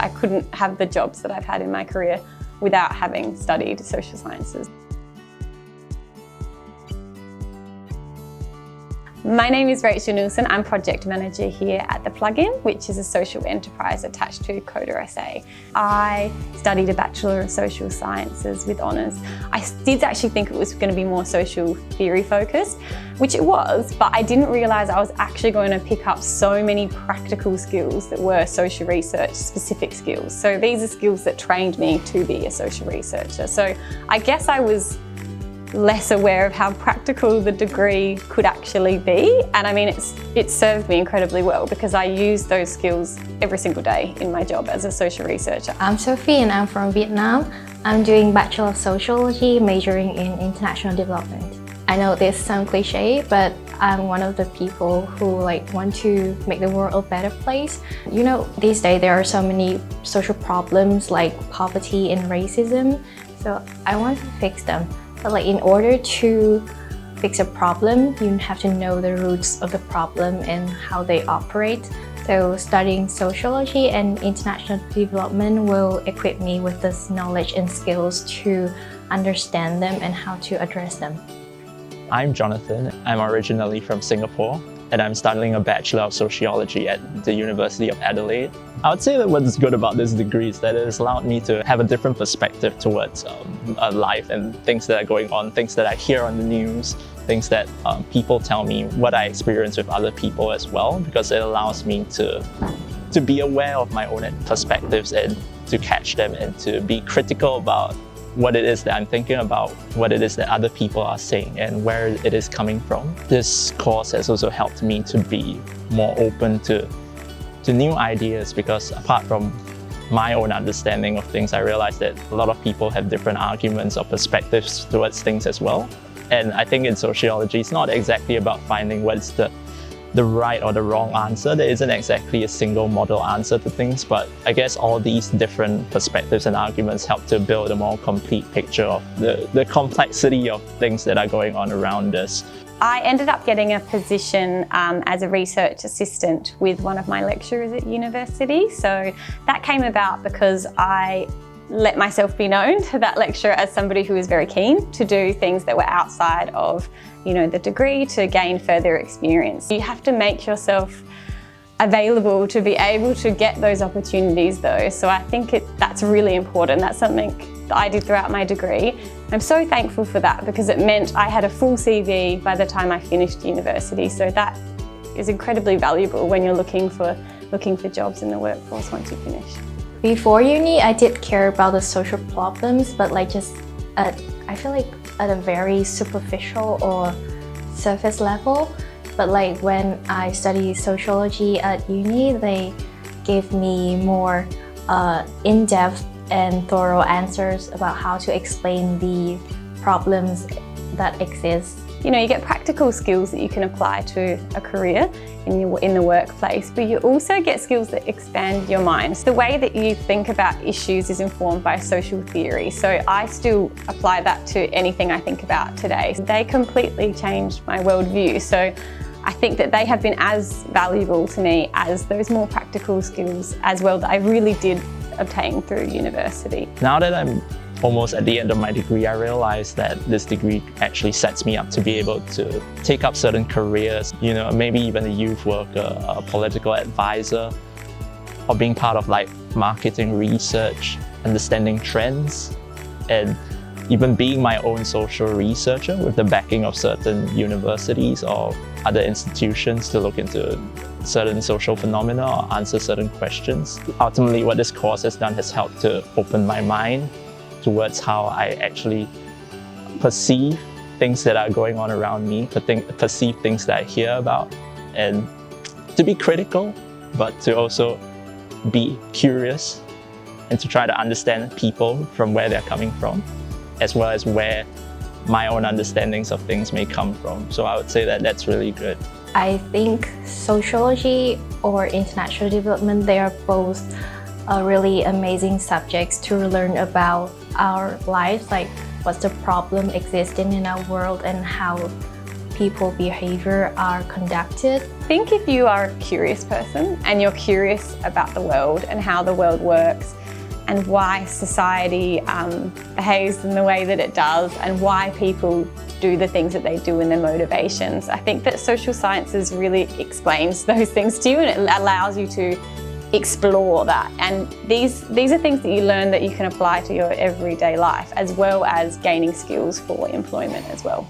I couldn't have the jobs that I've had in my career without having studied social sciences. My name is Rachael Neilsen. I'm Project Manager here at The Plugin, which is a social enterprise attached to Coder SA. I studied a Bachelor of Social Sciences with honours. I did actually think it was going to be more social theory focused, which it was, but I didn't realise I was actually going to pick up so many practical skills that were social research specific skills. So these are skills that trained me to be a social researcher. So I guess I was less aware of how practical the degree could actually be. And I mean, it served me incredibly well because I use those skills every single day in my job as a social researcher. I'm Sophie and I'm from Vietnam. I'm doing Bachelor of Sociology, majoring in International Development. I know this sounds cliche, but I'm one of the people who want to make the world a better place. You know, these days there are so many social problems like poverty and racism, so I want to fix them. But in order to fix a problem, you have to know the roots of the problem and how they operate. So studying sociology and international development will equip me with this knowledge and skills to understand them and how to address them. I'm Jonathan. I'm originally from Singapore, and I'm studying a Bachelor of Sociology at the University of Adelaide. I would say that what's good about this degree is that it has allowed me to have a different perspective towards life and things that are going on, things that I hear on the news, things that people tell me, what I experience with other people as well, because it allows me to be aware of my own perspectives and to catch them and to be critical about what it is that I'm thinking about, what it is that other people are saying and where it is coming from. This course has also helped me to be more open to new ideas, because apart from my own understanding of things, I realized that a lot of people have different arguments or perspectives towards things as well. And I think in sociology, it's not exactly about finding what's the right or the wrong answer. There isn't exactly a single model answer to things, but I guess all these different perspectives and arguments help to build a more complete picture of the complexity of things that are going on around us. I ended up getting a position as a research assistant with one of my lecturers at university. So that came about because I let myself be known to that lecturer as somebody who was very keen to do things that were outside of, the degree to gain further experience. You have to make yourself available to be able to get those opportunities though. So I think that's really important. That's something that I did throughout my degree. I'm so thankful for that because it meant I had a full CV by the time I finished university. So that is incredibly valuable when you're looking for jobs in the workforce once you finish. Before uni, I did care about the social problems, but I feel like at a very superficial or surface level. But when I studied sociology at uni, they gave me more in-depth and thorough answers about how to explain the problems that exist. You get practical skills that you can apply to a career in the workplace, but you also get skills that expand your mind. The way that you think about issues is informed by social theory, so I still apply that to anything I think about today. They completely changed my worldview, so I think that they have been as valuable to me as those more practical skills as well that I really did obtain through university. Now that I'm almost at the end of my degree, I realized that this degree actually sets me up to be able to take up certain careers, maybe even a youth worker, a political advisor, or being part of marketing research, understanding trends, and even being my own social researcher with the backing of certain universities or other institutions to look into certain social phenomena or answer certain questions. Ultimately, what this course has done has helped to open my mind towards how I actually perceive things that are going on around me, perceive things that I hear about, and to be critical, but to also be curious and to try to understand people from where they're coming from, as well as where my own understandings of things may come from. So I would say that that's really good. I think sociology or international development, they are both really amazing subjects to learn about our lives, what's the problem existing in our world and how people behavior are conducted. I think if you are a curious person and you're curious about the world and how the world works and why society behaves in the way that it does and why people do the things that they do and their motivations, I think that social sciences really explains those things to you, and it allows you to explore that. And these are things that you learn that you can apply to your everyday life, as well as gaining skills for employment as well.